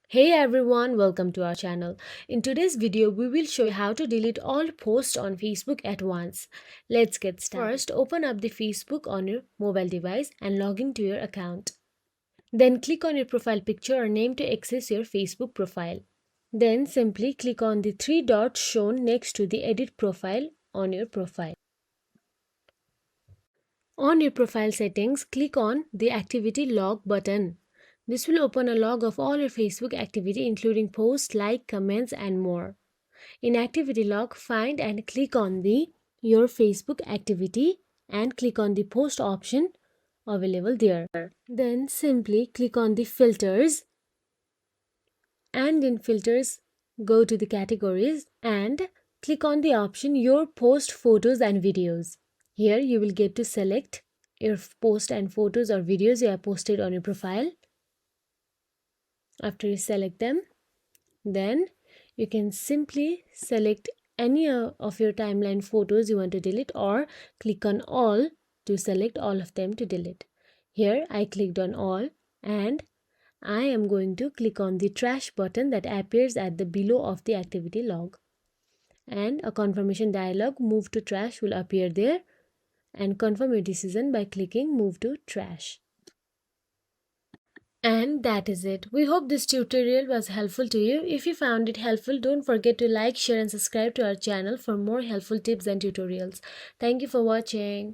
Hey everyone, welcome to our channel. In today's video, we will show you how to delete all posts on Facebook at once. Let's get started. First, open up the Facebook on your mobile device and log into your account. Then click on your profile picture or name to access your Facebook profile. Then simply click on the three dots shown next to the edit profile on your profile. On your profile settings, click on the activity log button. This will open a log of all your Facebook activity including posts, like, comments and more. In activity log, find and click on the your Facebook activity and click on the post option available there. Then simply click on the filters and in filters go to the categories and click on the option your post photos and videos. Here you will get to select your post and photos or videos you have posted on your profile. After you select them, then you can simply select any of your timeline photos you want to delete or click on all to select all of them to delete. Here I clicked on all and I am going to click on the trash button that appears at the below of the activity log. And a confirmation dialog move to trash will appear there, and confirm your decision by clicking move to trash. And that is it. We hope this tutorial was helpful to you. If you found it helpful, don't forget to like, share and subscribe to our channel for more helpful tips and tutorials. Thank you for watching.